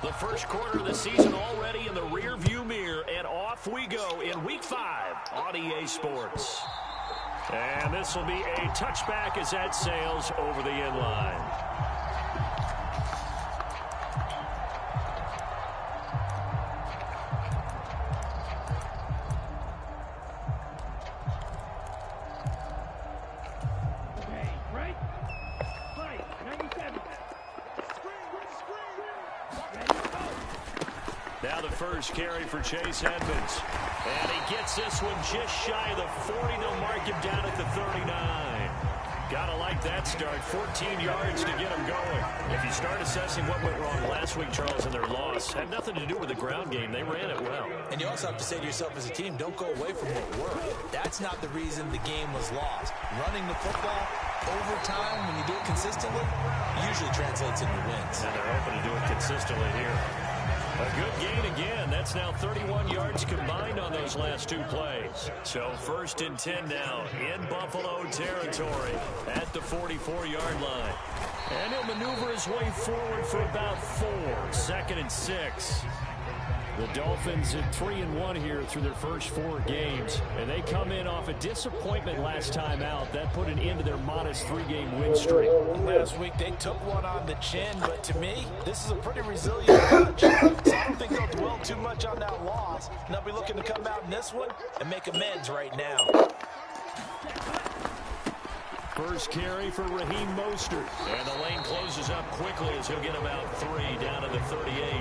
The first quarter of the season already in the rear-view mirror, and off we go in Week 5 on EA Sports. And this will be a touchback as that sails over the end line. Now the first carry for Chase Edmonds. And he gets this one just shy of the 40. They'll mark him down at the 39. Gotta like that start. 14 yards to get him going. If you start assessing what went wrong last week, Charles, in their loss, had nothing to do with the ground game. They ran it well. And you also have to say to yourself as a team, don't go away from what worked. That's not the reason the game was lost. Running the football over time, when you do it consistently, usually translates into wins. And they're hoping to do it consistently here. A good gain again. That's now 31 yards combined on those last two plays. So 1st and 10 now in Buffalo territory at the 44-yard line. And he'll maneuver his way forward for about 4. 2nd and 6. The Dolphins at 3-1 here through their first 4 games. And they come in off a disappointment last time out. That put an end to their modest 3-game win streak. Last week they took one on the chin, but to me, this is a pretty resilient bunch. So I don't think they'll dwell too much on that loss. And they'll be looking to come out in this one and make amends right now. First carry for Raheem Mostert. And the lane closes up quickly as he'll get about 3 down to the 38.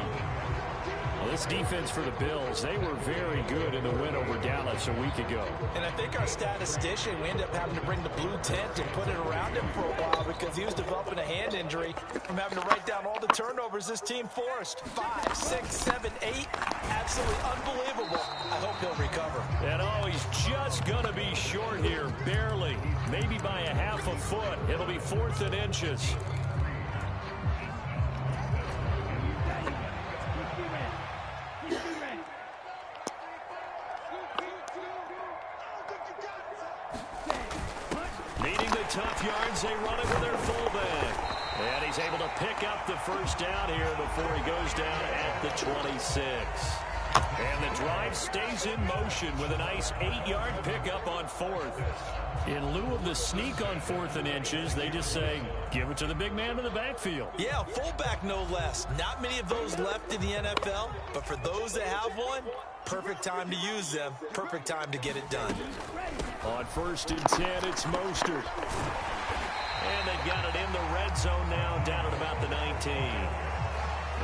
Well, this defense for the Bills, they were very good in the win over Dallas a week ago. And I think our statistician, we ended up having to bring the blue tent and put it around him for a while because he was developing a hand injury from having to write down all the turnovers this team forced. 5, 6, 7, 8. Absolutely unbelievable. I hope he'll recover. And he's just going to be short here, barely. Maybe by a half a foot. It'll be 4th and inches. Tough yards, they run it with their fullback. And he's able to pick up the first down here before he goes down at the 26. And the drive stays in motion with a nice 8-yard pickup on 4th. In lieu of the sneak on 4th and inches, they just say, give it to the big man in the backfield. Yeah, fullback no less. Not many of those left in the NFL, but for those that have one, perfect time to use them. Perfect time to get it done. On 1st and 10, it's Mostert. And they've got it in the red zone now, down at about the 19.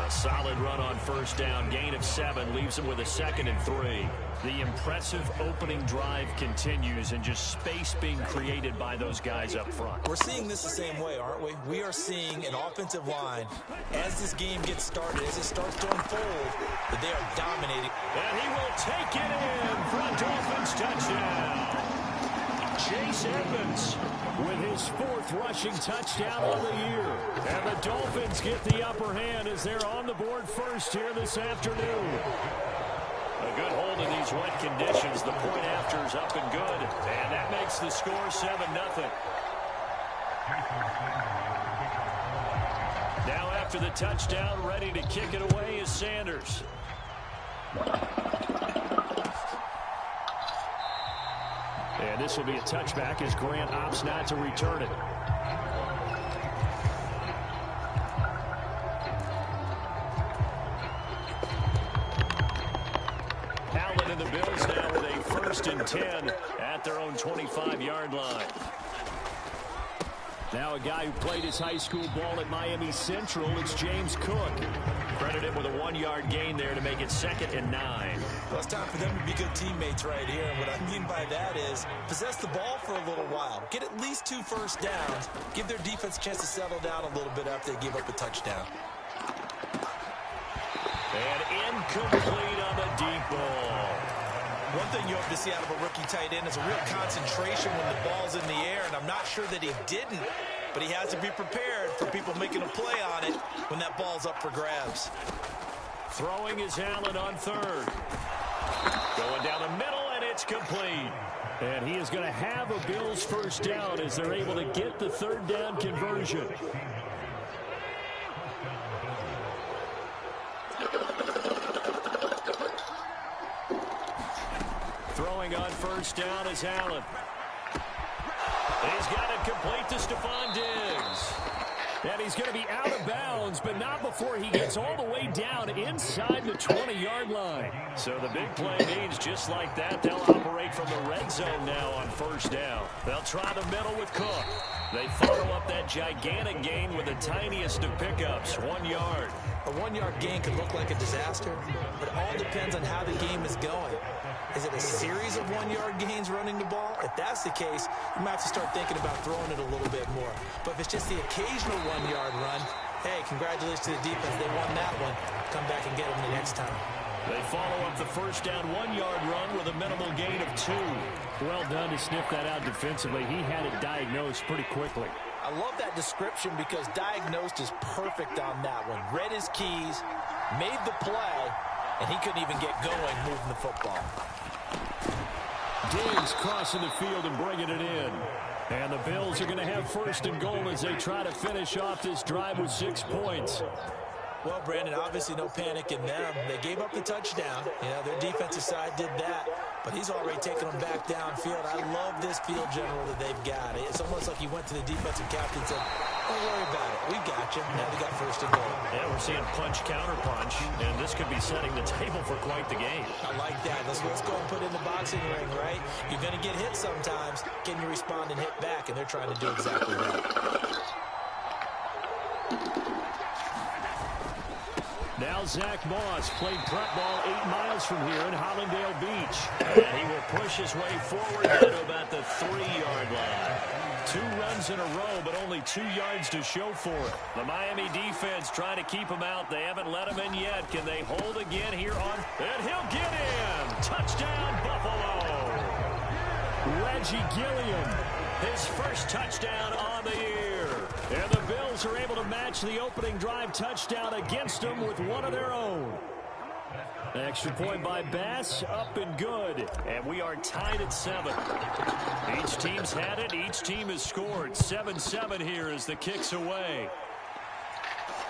A solid run on 1st down, gain of 7, leaves them with a 2nd and 3. The impressive opening drive continues, and just space being created by those guys up front. We're seeing this the same way, aren't we? We are seeing an offensive line, as this game gets started, as it starts to unfold, that they are dominating. And he will take it in for a Dolphins touchdown. Chase Edmonds with his 4th rushing touchdown of the year. And the Dolphins get the upper hand as they're on the board first here this afternoon. A good hold in these wet conditions. The point after is up and good. And that makes the score 7-0. Now after the touchdown, ready to kick it away is Sanders. And this will be a touchback as Grant opts not to return it. Allen and the Bills now with a 1st and 10 at their own 25-yard line. Now a guy who played his high school ball at Miami Central, it's James Cook. Credit him with a 1-yard gain there to make it 2nd and 9. Well, it's time for them to be good teammates right here. And what I mean by that is possess the ball for a little while. Get at least 2 first downs. Give their defense a chance to settle down a little bit after they give up a touchdown. And incomplete on the deep ball. One thing you hope to see out of a rookie tight end is a real concentration when the ball's in the air, and I'm not sure that he didn't, but he has to be prepared for people making a play on it when that ball's up for grabs. Throwing is Allen on 3rd. Going down the middle, and it's complete. And he is going to have a Bills first down as they're able to get the 3rd down conversion. throwing on first down is Allen. He's got it complete to Stephon Diggs. And he's going to be out of bounds, but not before he gets all the way down inside the 20-yard line. So the big play means just like that, they'll operate from the red zone now on first down. They'll try the middle with Cook. They follow up that gigantic gain with the tiniest of pickups, 1 yard. A 1 yard gain could look like a disaster, but it all depends on how the game is going. Is it a series of 1 yard gains running the ball? If that's the case, you might have to start thinking about throwing it a little bit more. But if it's just the occasional 1 yard run, hey, congratulations to the defense. They won that one. Come back and get them the next time. They follow up the first down 1 yard run with a minimal gain of 2. Well done to sniff that out defensively. He had it diagnosed pretty quickly. I love that description because diagnosed is perfect on that one. Read his keys, made the play, and he couldn't even get going moving the football. Diggs crossing the field and bringing it in. And the Bills are going to have first and goal as they try to finish off this drive with 6 points. Well, Brandon, obviously no panic in them. They gave up the touchdown. You know, their defensive side did that, but he's already taken them back downfield. I love this field general that they've got. It's almost like he went to the defensive captain and said, don't worry about it. We got you. Now they got first and goal. Yeah, we're seeing punch, counter punch, and this could be setting the table for quite the game. I like that. Let's go and put it in the boxing ring, right? You're going to get hit sometimes. Can you respond and hit back? And they're trying to do exactly that. Now Zach Moss played prep ball 8 miles from here in Hollandale Beach. And he will push his way forward to about the 3-yard line. 2 runs in a row, but only 2 yards to show for it. The Miami defense trying to keep him out. They haven't let him in yet. Can they hold again here on? And he'll get in. Touchdown, Buffalo. Reggie Gilliam, his first touchdown on the year. And the Bills are able to match the opening drive touchdown against them with one of their own. Extra point by Bass, up and good. And we are tied at 7. Each team's had it. Each team has scored. 7-7 here as the kick's away.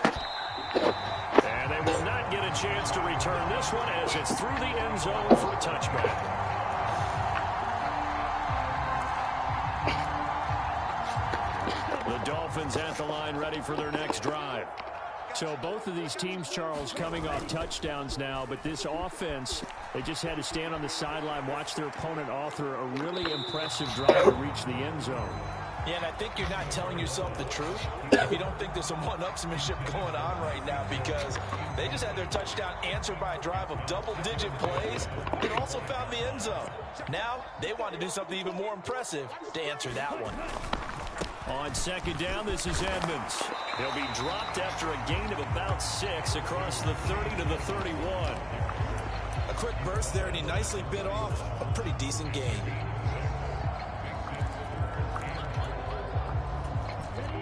And they will not get a chance to return this one as it's through the end zone for a touchback. The Dolphins at the line ready for their next drive. So both of these teams, Charles, coming off touchdowns now, but this offense, they just had to stand on the sideline, watch their opponent author a really impressive drive to reach the end zone. Yeah, and I think you're not telling yourself the truth if you don't think there's some one-upsmanship going on right now, because they just had their touchdown answered by a drive of double-digit plays and also found the end zone. Now they want to do something even more impressive to answer that one. On second down, this is Edmonds. He'll be dropped after a gain of about 6 across the 30 to the 31. A quick burst there, and he nicely bit off a pretty decent gain.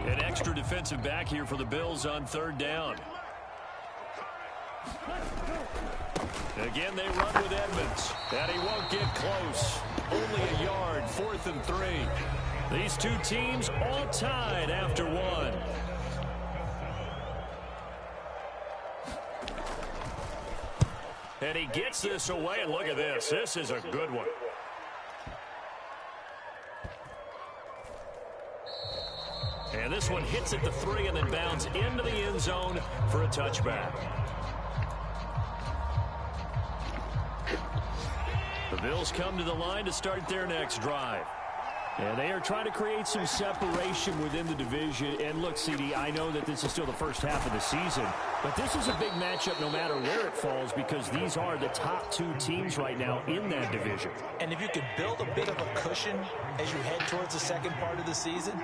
An extra defensive back here for the Bills on third down. Again, they run with Edmonds, and he won't get close. Only a yard, 4th and 3. These two teams all tied after 1. And he gets this away, and look at this. This is a good one. And this one hits at the 3 and then bounds into the end zone for a touchback. The Bills come to the line to start their next drive. And they are trying to create some separation within the division. And look, CD, I know that this is still the first half of the season, but this is a big matchup no matter where it falls, because these are the top 2 teams right now in that division. And if you could build a bit of a cushion as you head towards the second part of the season,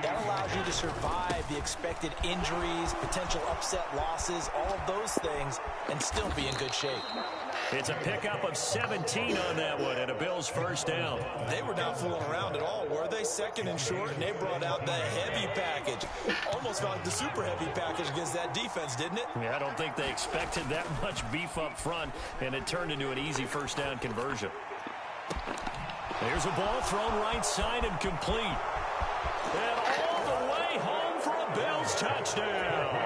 that allows you to survive the expected injuries, potential upset losses, all of those things, and still be in good shape. It's a pickup of 17 on that one, and a Bills first down. They were not fooling around at all, were they? Second and short, and they brought out the heavy package. Almost felt like the super heavy package against that defense, didn't it? Yeah, I don't think they expected that much beef up front, and it turned into an easy first down conversion. There's a ball thrown right side and complete. And all the way home for a Bills touchdown.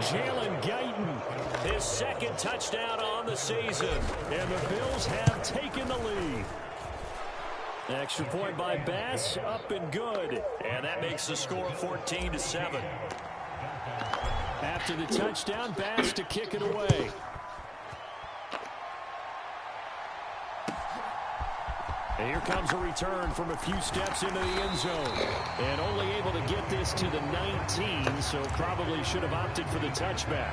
Jalen Guyton, his second touchdown on on the season. And the Bills have taken the lead. Extra point by Bass, up and good. And that makes the score 14-7. After the touchdown, Bass to kick it away. And here comes a return from a few steps into the end zone. And only able to get this to the 19, so probably should have opted for the touchback.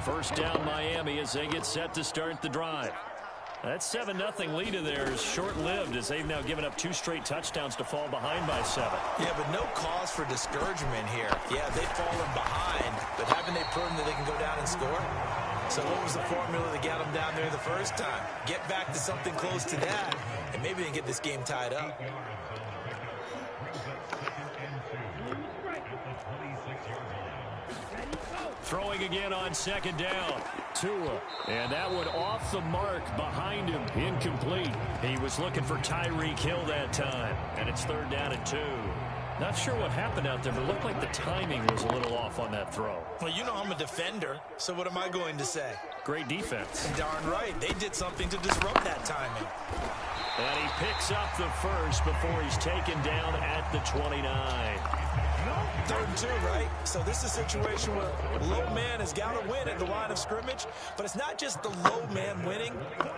First down Miami as they get set to start the drive. That 7-0 lead of theirs is short-lived as they've now given up 2 straight touchdowns to fall behind by 7. Yeah, but no cause for discouragement here. Yeah, they've fallen behind, but haven't they proven that they can go down and score? So what was the formula to get them down there the first time? Get back to something close to that, and maybe they can get this game tied up. Throwing again on second down. Tua. And that one off the mark behind him. Incomplete. He was looking for Tyreek Hill that time. And it's 3rd down and 2. Not sure what happened out there, but it looked like the timing was a little off on that throw. Well, you know I'm a defender, so what am I going to say? Great defense. Darn right. They did something to disrupt that timing. And he picks up the first before he's taken down at the 29. 3rd and 2, right? So this is a situation where low man has got to win at the line of scrimmage, but it's not just the low man winning.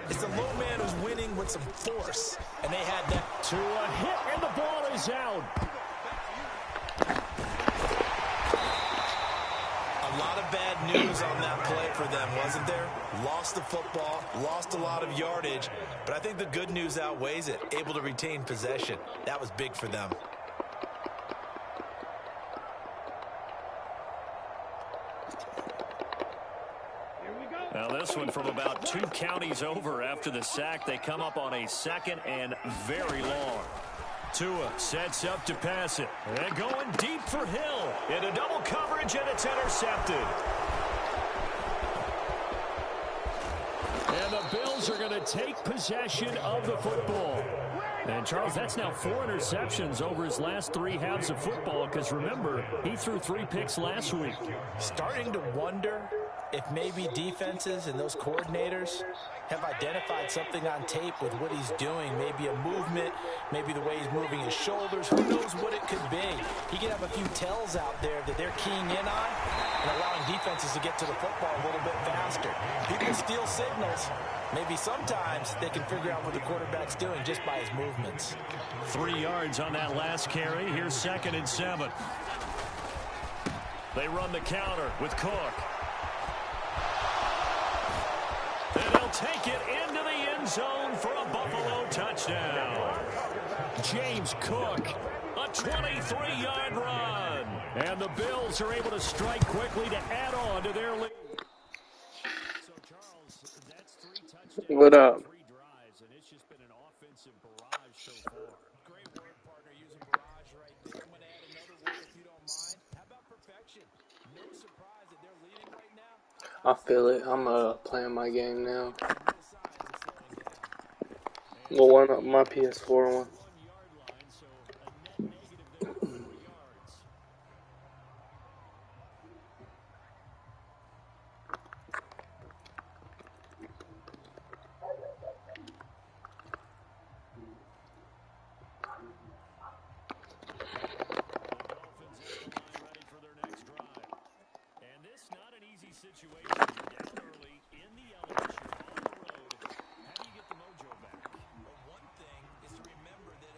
It's the low man who's winning with some force, and they had that. To a hit, and the ball is out. A lot of bad news on that play for them, wasn't there? Lost the football, lost a lot of yardage, but I think the good news outweighs it. Able to retain possession. That was big for them. Now this one from about 2 counties over after the sack. They come up on a 2nd and very long. Tua sets up to pass it. And going deep for Hill. Into double coverage, and it's intercepted. And the Bills are going to take possession of the football. And, Charles, that's now 4 interceptions over his last 3 halves of football because, remember, he threw 3 picks last week. Starting to wonder if maybe defenses and those coordinators have identified something on tape with what he's doing. Maybe a movement, maybe the way he's moving his shoulders. Who knows what it could be? He could have a few tells out there that they're keying in on and allowing defenses to get to the football a little bit faster. People steal signals. Maybe sometimes they can figure out what the quarterback's doing just by his movements. 3 yards on that last carry. Here's 2nd and 7. They run the counter with Cook. And he'll take it into the end zone for a Buffalo touchdown. James Cook, a 23-yard run. And the Bills are able to strike quickly to add on to their lead. So, Charles, that's 3 touchdowns. What up? 3 drives, and it's just been an offensive barrage so far. Great work, partner, using barrage right there. I'm going to add another word if you don't mind. How about perfection? No surprise that they're leading right now. I feel it. I'm playing my game now. Well, my PS4 one. Situation. Down early in the elevation on the road. How do you get the mojo back? Well, one thing is to remember that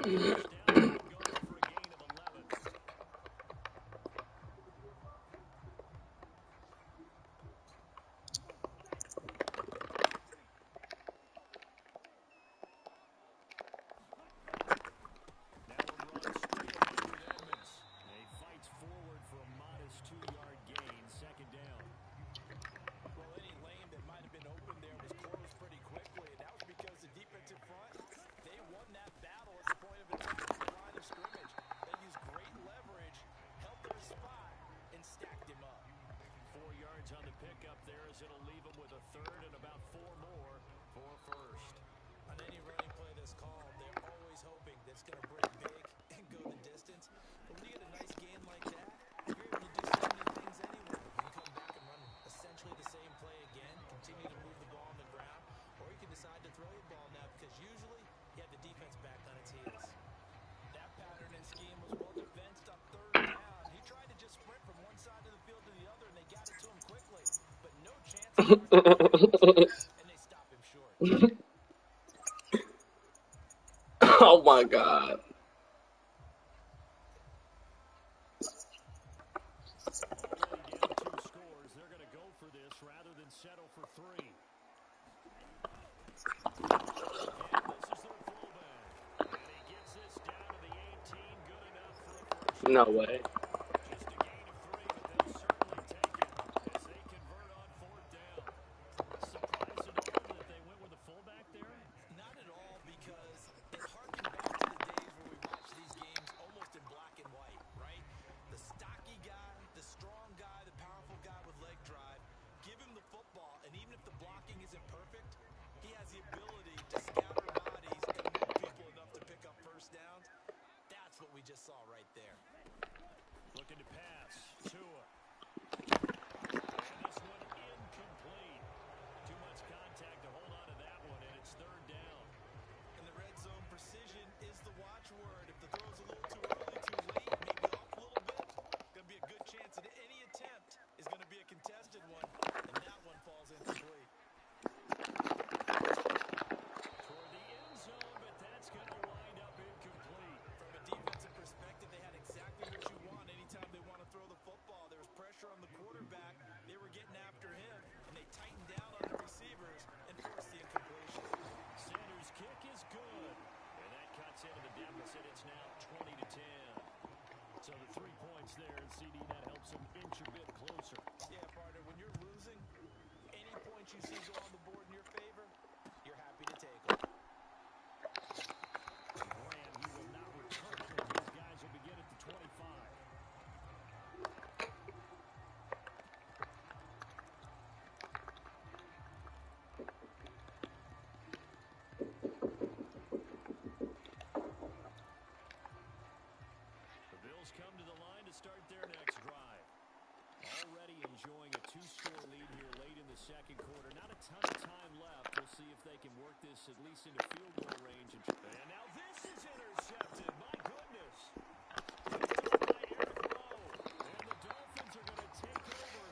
first down and going for a gain of 11. Now a run straight ahead with Edmonds. And he fights forward for a modest 2-yard gain, second down. Well, any lane that might have been open there was closed pretty quickly, and that was because the defensive front, they won that battle at the point of attack at the line of scrimmage. They used great leverage, held their spot, and stacked him up. 4 yards on the pickup there as it'll leave him with a third and about 4 more for first. On any running play that's called, they're always hoping that it's going to break big and go the distance. But when you get a nice gain like that, you're able to do so many things anyway. You can come back and run essentially the same play again, continue to move the ball on the ground, or you can decide to throw the ball now because usually you have the defense back on its heels. That pattern and scheme was well defensed on third down. He tried to just sprint from one side of the field to the other, and they got it to him quickly. But no chance of and they stop him short. Oh my God. Already down 2 scores. They're going to go for this rather than settle for 3. And this is their fullback. And he gets this down to the 18. Good enough for a first. No way. Just a gain of 3, but they'll certainly take it as they convert on 4th down. Surprised at all that they went with a fullback there? Not at all, because it harkened back to the days where we watched these games almost in black and white, right? The stocky guy, the strong guy, the powerful guy with leg drive, give him the football, and even if the blocking isn't perfect, he has the ability to scatter bodies and move people enough to pick up first downs. That's what we just saw right there. Looking to pass. Tua. And this one incomplete. Too much contact to hold on to that one, and it's 3rd down. In the red zone, precision is the watchword. If the throw's a little too early, too late, maybe off a little bit, going to be a good chance that any attempt is going to be a contested one, and that one falls incomplete. Toward the end zone, but that's going to wind up incomplete. From a defensive perspective, they had exactly what you want anytime they want to throw the football. There was pressure on the quarterback. They were getting after him, and they tightened down on the receivers and forced the incompletion. Sanders' kick is good. And that cuts into the deficit. It's now 20-10. So the 3 points there, and CD, that helps them inch a bit closer. Yeah, partner, when you're losing, any points you see go on the board in your favor, you're happy to take them. And Graham, he will not return it, and these guys will begin at the 25. The Bills come to the line to start their next drive. Already enjoying a 2-score lead here late in the second quarter. Not a ton of time left. We'll see if they can work this at least into field goal range. And now this is intercepted. My goodness. Picked up by Eric Rowe. And the Dolphins are going to take over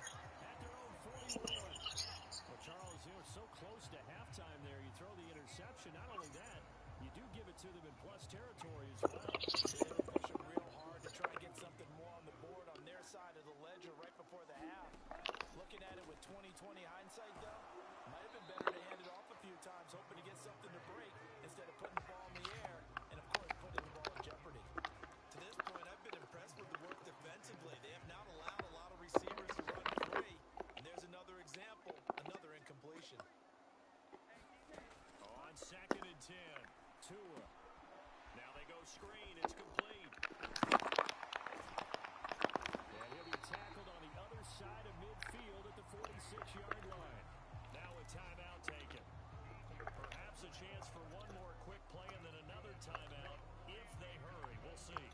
at their own 41. Well, Charles, they were so close to halftime there. You throw the interception. Not only that, you do give it to them in plus territory as well. They were pushing real hard to try and get something more on the board on their side of the ledger right before the half. Looking at it with 20/20 hindsight, though, might have been better to hand it off a few times, hoping to get something to break instead of putting the ball in the air and, of course, putting the ball in jeopardy. To this point, I've been impressed with the work defensively. They have not allowed a lot of receivers to run free. And there's another example, another incompletion. On 2nd and 10, Tua. Now they go screen. It's complete. And he'll be tackled on the other side of midfield at the 46-yard line. Now a timeout taken. Perhaps a chance for one more quick play and then another timeout if they hurry. We'll see.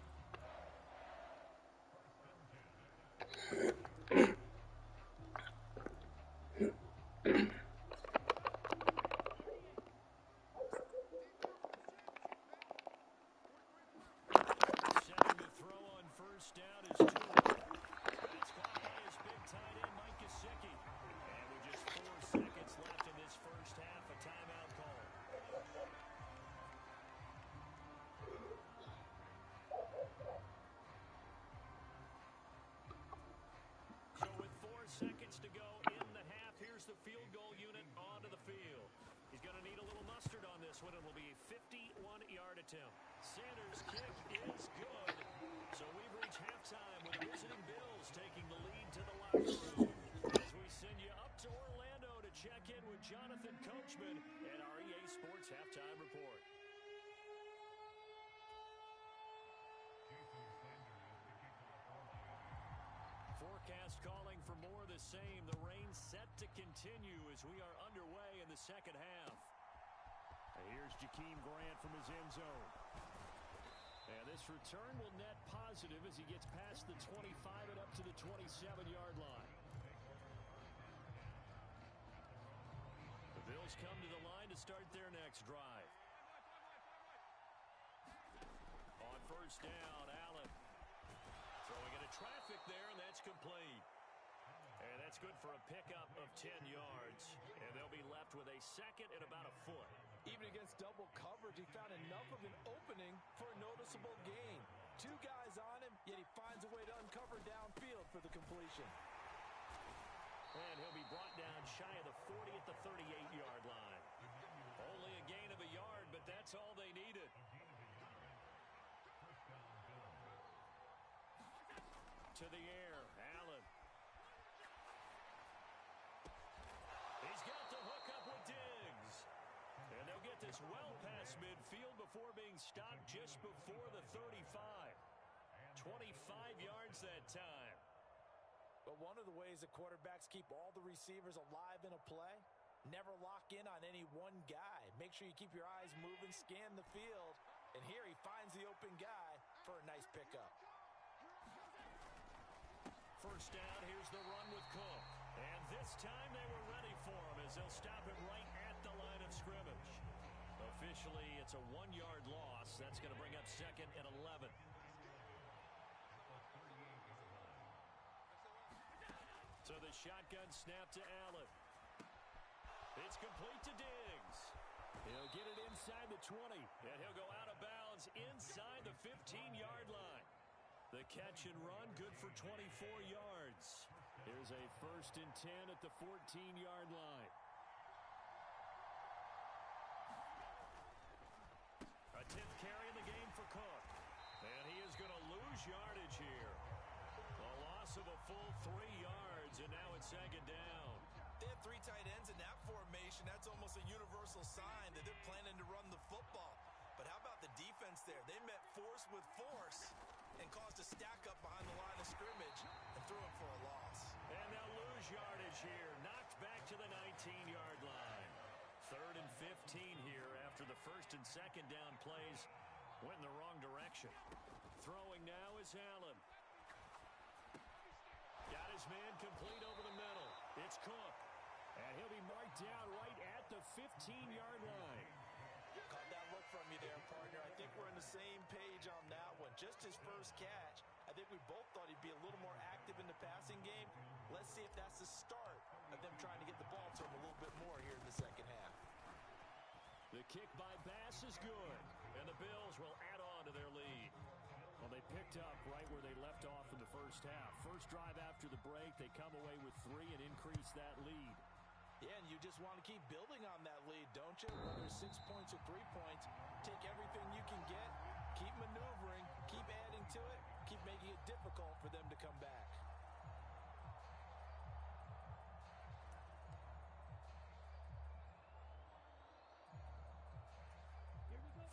Setting the throw on first down is Tua. That's caught by his big tight end, Mike Gesicki. And with minutes to go in the half. Here's the field goal unit onto the field. He's going to need a little mustard on this one. It will be a 51-yard attempt. Sanders' kick is good. So we've reached halftime with the visiting Bills taking the lead to the locker room. As we send you up to Orlando to check in with Jonathan Coachman and our EA Sports Halftime Report. Forecast calling for more of the same. The rain set to continue as we are underway in the second half. And here's Jakeem Grant from his end zone. And this return will net positive as he gets past the 25 and up to the 27-yard line. The Bills come to the line to start their next drive. On first down, Allen. Throwing into traffic there, and that's complete. And that's good for a pickup of 10 yards. And they'll be left with a second and about a foot. Even against double coverage, he found enough of an opening for a noticeable gain. Two guys on him, yet he finds a way to uncover downfield for the completion. And he'll be brought down shy of the 40 at the 38-yard line. Only a gain of a yard, but that's all they needed. To the air, Allen. He's got the hook up with Diggs. And they'll get this well past midfield before being stopped just before the 35. 25 yards that time. But one of the ways the quarterbacks keep all the receivers alive in a play, never lock in on any one guy. Make sure you keep your eyes moving, scan the field. And here he finds the open guy for a nice pickup. First down, here's the run with Cook. And this time they were ready for him as they'll stop him right at the line of scrimmage. Officially, it's a 1-yard loss. That's going to bring up second and 11. So the shotgun snap to Allen. It's complete to Diggs. He'll get it inside the 20, and he'll go out of bounds inside the 15-yard line. The catch and run, good for 24 yards. Here's a 1st and 10 at the 14-yard line. A 10th carry in the game for Cook. And he is going to lose yardage here. A loss of a full 3 yards, and now it's second down. They have 3 tight ends in that formation. That's almost a universal sign that they're planning to run the football. But how about the defense there? They met force with force and caused a stack up behind the line of scrimmage and threw him for a loss. And they'll lose yardage here. Knocked back to the 19-yard line. 3rd and 15 here after the 1st and 2nd down plays went in the wrong direction. Throwing now is Allen. Got his man complete over the middle. It's Cook. And he'll be marked down right at the 15-yard line. Caught that look from you there, partner. I think we're on the same page on that one. Just his first catch. I think we both thought he'd be a little more active in the passing game. Let's see if that's the start of them trying to get the ball to him a little bit more here in the second half. The kick by Bass is good. And the Bills will add on to their lead. Well, they picked up right where they left off in the first half. First drive after the break, they come away with 3 and increase that lead. Yeah, and you just want to keep building on that lead, don't you? Whether it's 6 points or 3 points, take everything you can get, keep maneuvering, keep adding to it, keep making it difficult for them to come back.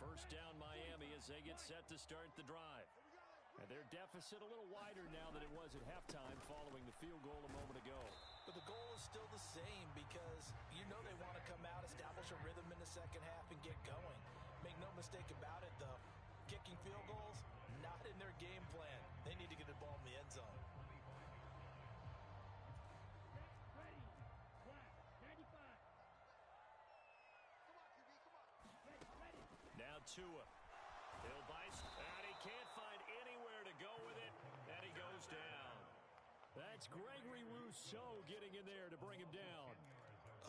First down Miami as they get set to start the drive. And their deficit a little wider now than it was at halftime following the field goal a moment ago. But the goal is still the same because you know they want to come out, establish a rhythm in the second half, and get going. Make no mistake about it, though. Kicking field goals, not in their game plan. They need to get the ball in the end zone. Ready. Flat. 95. Come on. Ready. Now Tua. He'll bice, and he can't find anywhere to go with it, and he goes down. That's Gregory Rousseau getting in there to bring him down.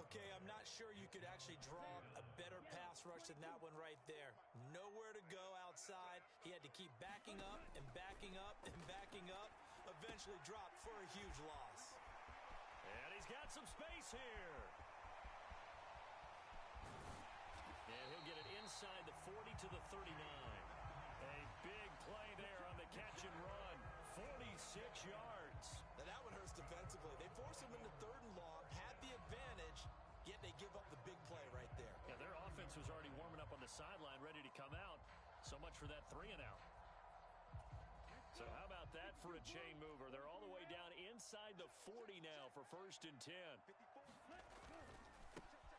Okay, I'm not sure you could actually draw a better pass rush than that one right there. Nowhere to go outside. He had to keep backing up and backing up and backing up. Eventually dropped for a huge loss. And He's got some space here. And he'll get it inside the 40 to the 39. A big play there on the catch and run. 46 yards. Now that one hurts defensively. They force him into 3rd and long, had the advantage, yet they give up the big play right there. Yeah, their offense was already warming up on the sideline, ready to come out. So much for that 3 and out. So how about that for a chain mover? They're all the way down inside the 40 now for 1st and 10.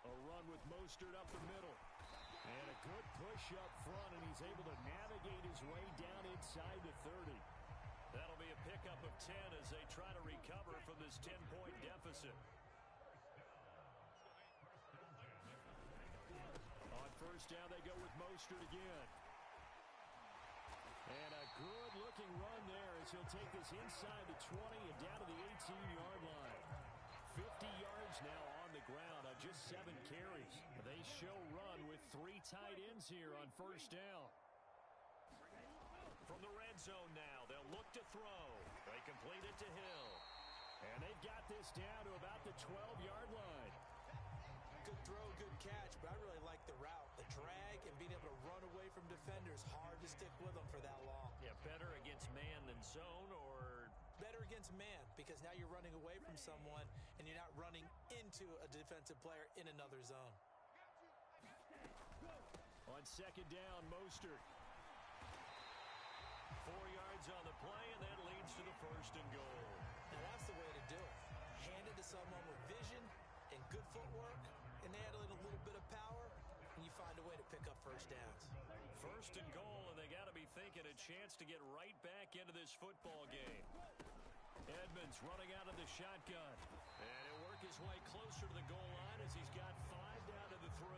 A run with Mostert up the middle. And a good push up front, and he's able to navigate his way down inside the 30. That'll be a pickup of 10 as they try to recover from this 10-point deficit. On 1st down, they go with Mostert again. And a good-looking run there as he'll take this inside the 20 and down to the 18-yard line. 50 yards now on the ground on just 7 carries. They show run with 3 tight ends here on 1st down. From the red zone now, they'll look to throw. They complete it to Hill. And they've got this down to about the 12-yard line. Good throw, good catch, but I really like the route. The drag and being able to run away from defenders. Hard to stick with them for that long. Yeah, better against man than zone, or better against man, because now you're running away from someone and you're not running into a defensive player in another zone. On 2nd down, Mostert. 4 yards on the play, and that leads to the 1st and goal. Now that's the way to do it. Hand it to someone with vision and good footwork, and add in a little bit of power, and you find a way to pick up 1st downs. 1st and goal, and they got to be thinking a chance to get right back into this football game. Edmonds running out of the shotgun. And he'll work his way closer to the goal line as he's got 5 down to the 3.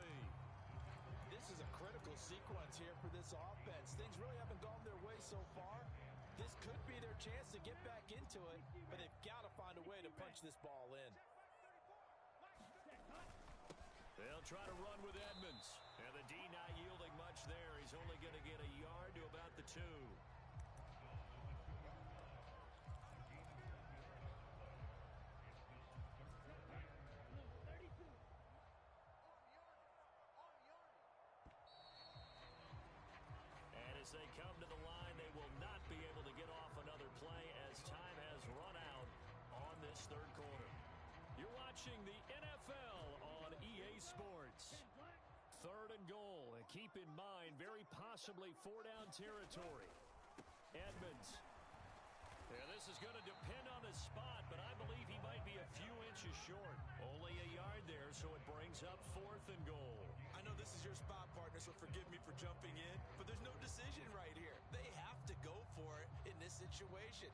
This is a critical sequence here for this offense. Things really haven't gone their way so far. This could be their chance to get back into it, but they've got to find a way to punch this ball in. They'll try to run with Edmonds. And the D not yielding much there. He's only going to get a yard to about the 2. And as they come to the line, they will not be able to get off another play as time has run out on this 3rd quarter. You're watching the NFL on EA Sports. 3rd and goal, and keep in mind, very possibly 4-down territory. Edmonds. Yeah, this is going to depend on his spot, but I believe he might be a few inches short. Only a yard there, so it brings up 4th and goal. I know this is your spot, partner, so forgive me for jumping in, but there's no decision right here. They have to go for it in this situation.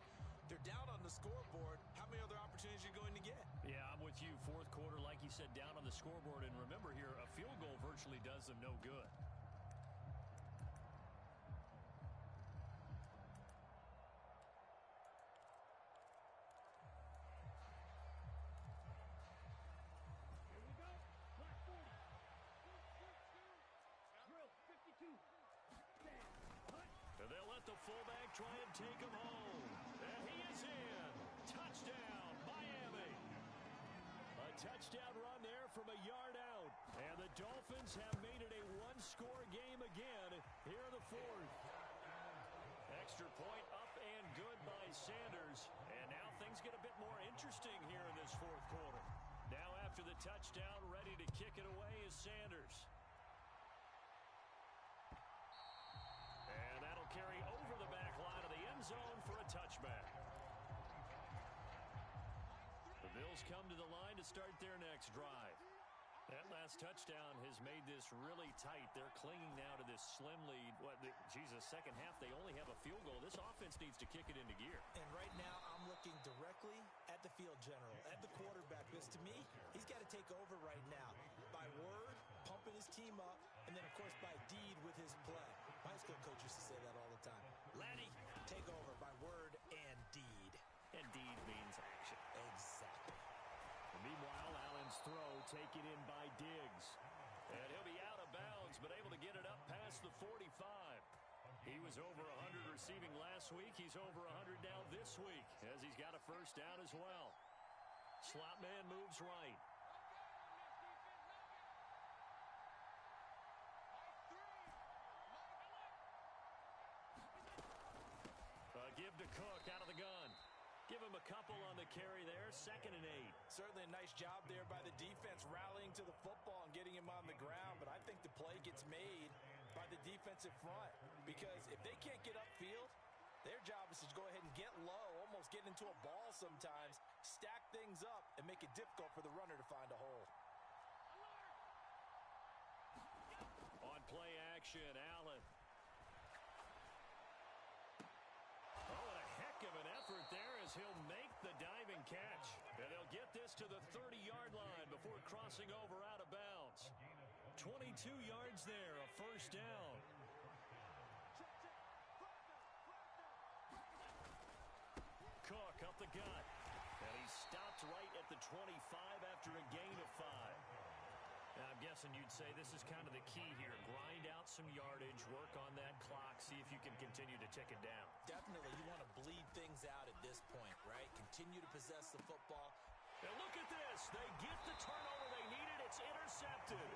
They're down on the scoreboard. How many other opportunities are you going to get? Yeah, I'm with you. 4th quarter, like you said, down on the scoreboard. And remember here, a field goal virtually does them no good. Here we go. Black 40. Drill 52. Stand. Hut. And they'll let the fullback try and take him home. And he is in. Touchdown, Miami. A touchdown run there from a yard out. And the Dolphins have made it a 1-score game again here in the 4th. Extra point up and good by Sanders. And now things get a bit more interesting here in this 4th quarter. Now after the touchdown, ready to kick it away is Sanders. And that'll carry over the back line of the end zone for a touchback. The Bills come to the line to start their next drive. That last touchdown has made this really tight. They're clinging now to this slim lead. Second half, they only have a field goal. This offense needs to kick it into gear. And right now, I'm looking directly at the field general, at the quarterback. Because to me, he's got to take over right now. By word, pumping his team up, and then, of course, by deed with his play. My high school coach used to say that all the time. Laddie, take over by word and deed. And deed means action. Exactly. Meanwhile, Allen's throw taken in by Diggs. And he'll be out of bounds, but able to get it up past the 45. He was over 100 receiving last week. He's over 100 now this week, as he's got a 1st down as well. Slot man moves right. Give to Cook out of the gun. Give him a couple on the carry there. 2nd and 8. Certainly a nice job there by the defense rallying to the football and getting him on the ground. But I think the play gets made by the defensive front. Because if they can't get upfield, their job is to go ahead and get low, almost get into a ball sometimes, stack things up, and make it difficult for the runner to find a hole. On play action, Allen. Oh, and a heck of an effort there as he'll make the diving catch. And they'll get this to the 30-yard line before crossing over out of bounds. 22 yards there, a first down. Cook up the gut. And he stopped right at the 25 after a gain of 5. Now, I'm guessing you'd say this is kind of the key here. Grind out some yardage, work on that clock, see if you can continue to tick it down. Definitely, you want to bleed things out at this point, right? Continue to possess the football. And look at this. They get the turnover they needed. It's intercepted.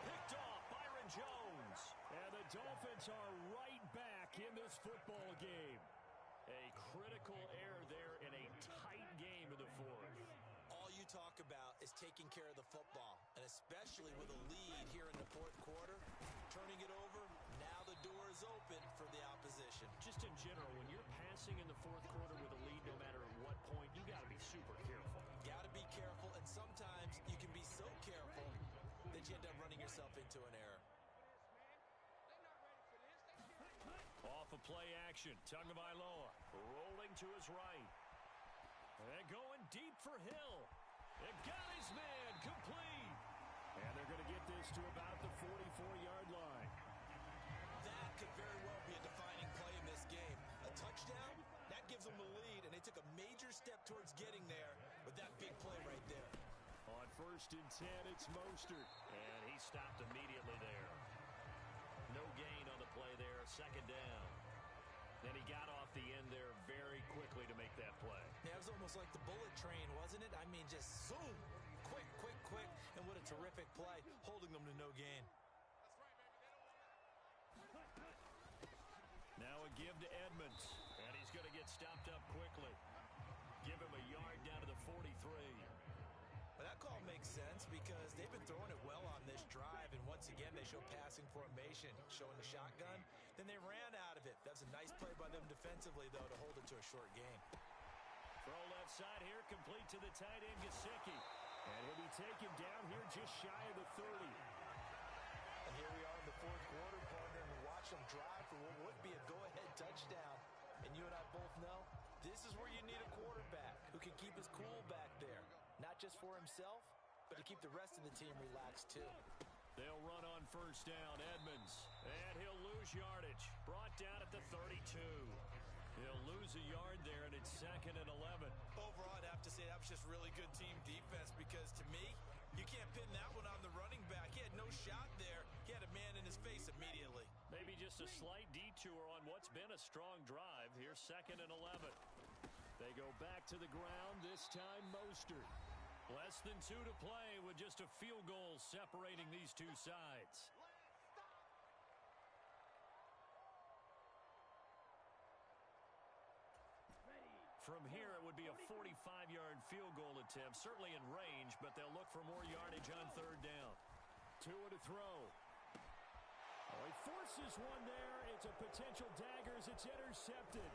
Picked off Byron Jones. And the Dolphins are right back in this football game. A critical error there in a tight game in the 4th. All you talk about is taking care of the football, and especially with a lead here in the 4th quarter, turning it over, now the door is open for the opposition. Just in general, when you're passing in the 4th quarter with a lead, no matter at what point, you got to be super careful. Got to be careful, and sometimes you can be so careful that you end up running yourself into an error. Off of play action, Tagovailoa rolling to his right. And going deep for Hill. And got his man complete. And they're going to get this to about the 44-yard line. That could very well be a defining play in this game. A touchdown, that gives them the lead, and they took a major step towards getting there with that big play right there. On 1st and 10, it's Mostert. And he stopped immediately there. No gain on the play there, 2nd down. Then he got off the end there very quickly to make that play. Yeah, it was almost like the bullet train, wasn't it? I mean, just zoom, quick, quick, quick, and what a terrific play, holding them to no gain. Now a give to Edmonds, and he's going to get stopped up quickly. Give him a yard down to the 43. But that call makes sense because they've been throwing it well on this drive, and once again they show passing formation, showing the shotgun. Then they ran out of it. That's a nice play by them defensively, though, to hold it to a short gain. Throw left side here, complete to the tight end, Gesicki. And he'll be taken down here just shy of the 30. And here we are in the 4th quarter, partner, and we watch them drive for what would be a go-ahead touchdown. And you and I both know this is where you need a quarterback who can keep his cool back there. Not just for himself, but to keep the rest of the team relaxed too. They'll run on 1st down, Edmonds. And he'll lose yardage. Brought down at the 32. He'll lose a yard there, and it's 2nd and 11. Overall, I'd have to say that was just really good team defense because, to me, you can't pin that one on the running back. He had no shot there. He had a man in his face immediately. Maybe just a slight detour on what's been a strong drive. Here's 2nd and 11. They go back to the ground, this time Mostert. Less than 2 to play with just a field goal separating these two sides. From here, it would be a 45-yard field goal attempt, certainly in range, but they'll look for more yardage on 3rd down. Tua to throw. Oh, he forces one there. It's a potential dagger as it's intercepted.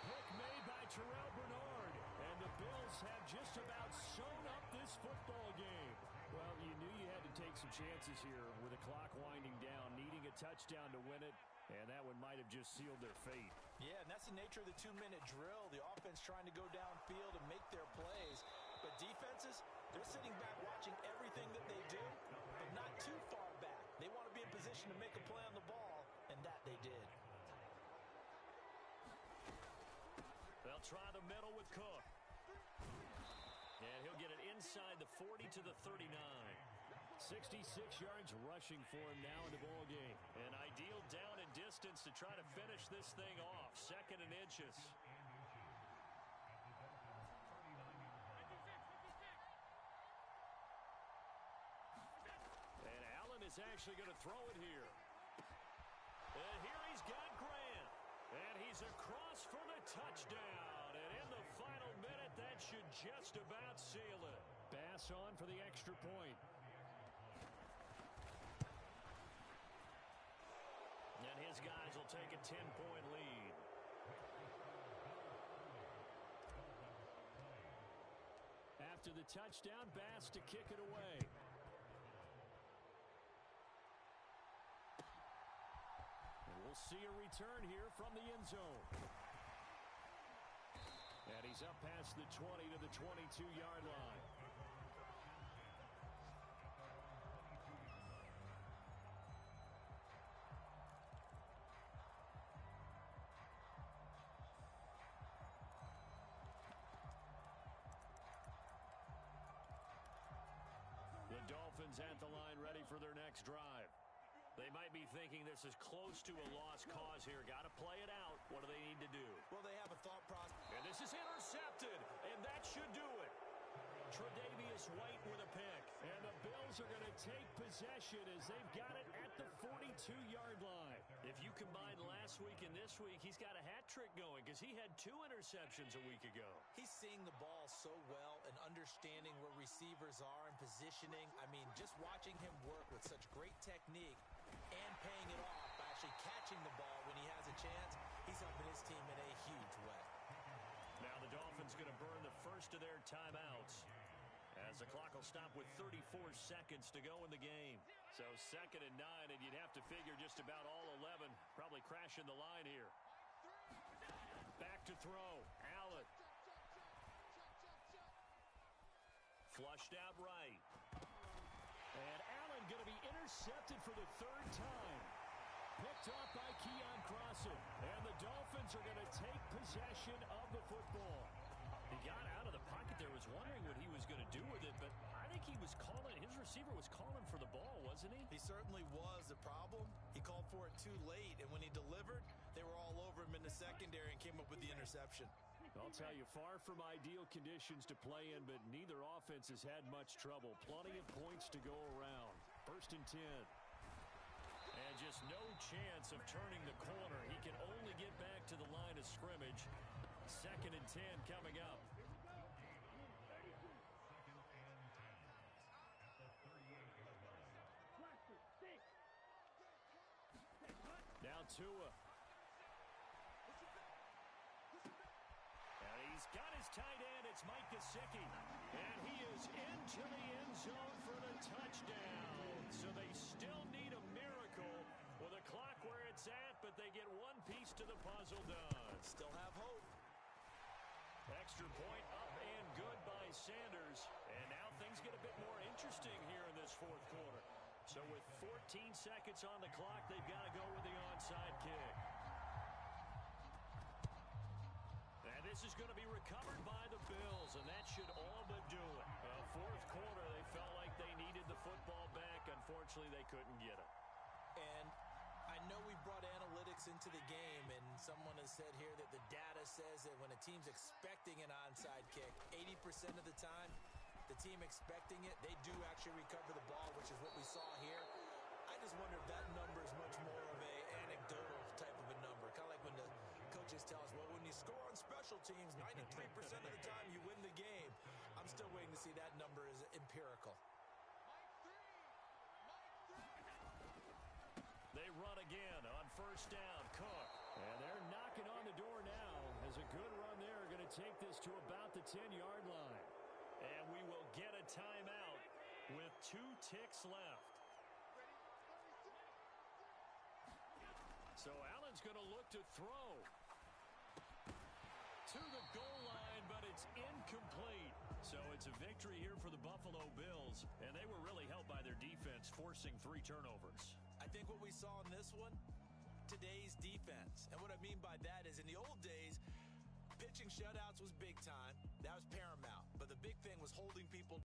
Pick made by Terrell Bernard. And the Bills have just about sewn up this football game. Well, you knew you had to take some chances here with the clock winding down, needing a touchdown to win it. And that one might have just sealed their fate. Yeah, and that's the nature of the 2-minute drill. The offense trying to go downfield and make their plays. But defenses, they're sitting back watching everything that they do, but not too far back. They want to be in position to make a play on the ball, and that they did. They'll try the middle with Cook. And he'll get it inside the 40 to the 39. 66 yards rushing for him now in the ball game. An ideal down and distance to try to finish this thing off. 2nd and inches. actually going to throw it here. And here he's got Grant. And he's across for the touchdown. And in the final minute, that should just about seal it. Bass on for the extra point. And his guys will take a 10-point lead. After the touchdown, Bass to kick it away. And we'll see a return here from the end zone. And he's up past the 20 to the 22-yard line. The Dolphins at the line, ready for their next drive. They might be thinking this is close to a lost cause here. Got to play it out. What do they need to do? Well, they have a thought process. And this is intercepted, and that should do it. Tre'Davious White with a pick. And the Bills are going to take possession as they've got it at the 42-yard line. If you combine last week and this week, he's got a hat trick going because he had 2 interceptions a week ago. He's seeing the ball so well and understanding where receivers are and positioning. I mean, just watching him work with such great technique and paying it off by actually catching the ball when he has a chance, he's helping his team in a huge way. Now the Dolphins going to burn the first of their timeouts as the clock will stop with 34 seconds to go in the game. So 2nd and 9, and you'd have to figure just about all 11 probably crashing the line here. Back to throw. Allen. Flushed out right. And Allen going to be intercepted for the 3rd time. Picked off by Keon Crossan. And the Dolphins are going to take possession of the football. He got out of the pocket there, was wondering what he was going to do with it, but I think he was calling, his receiver was calling for the ball, wasn't he? He certainly was. The problem, he called for it too late, and when he delivered, they were all over him in the secondary and came up with the interception. I'll tell you, far from ideal conditions to play in, but neither offense has had much trouble. Plenty of points to go around. 1st and 10. And just no chance of turning the corner. He can only get back to the line of scrimmage. 2nd and 10 coming up. Now Tua. And he's got his tight end. It's Mike Gesicki. And he is into the end zone for the touchdown. So they still need a miracle with a clock where it's at, but they get one piece to the puzzle done. Still have hope. Extra point up and good by Sanders. And now things get a bit more interesting here in this 4th quarter. So with 14 seconds on the clock, they've got to go with the onside kick. And this is going to be recovered by the Bills, and that should all but do it. 4th quarter, they felt like they needed the football back. Unfortunately, they couldn't get it. And I know we brought analytics into the game, and someone has said here that the data says that when a team's expecting an onside kick, 80% of the time, the team expecting it, they do actually recover the ball, which is what we saw here. I just wonder if that number is much more of a anecdotal type of a number. Kind of like when the coaches tell us, well, when you score on special teams, 93% of the time you win the game. I'm still waiting to see that number is empirical. They run again on 1st down. Cook. And they're knocking on the door now as a good run there. Going to take this to about the 10-yard line. And we will get a timeout with 2 ticks left. So Allen's going to look to throw to the goal line, but it's incomplete. So it's a victory here for the Buffalo Bills, and they were really helped by their defense, forcing 3 turnovers. I think what we saw in this one, today's defense. And what I mean by that is in the old days, pitching shutouts was big time. That was paramount. But the big thing was holding people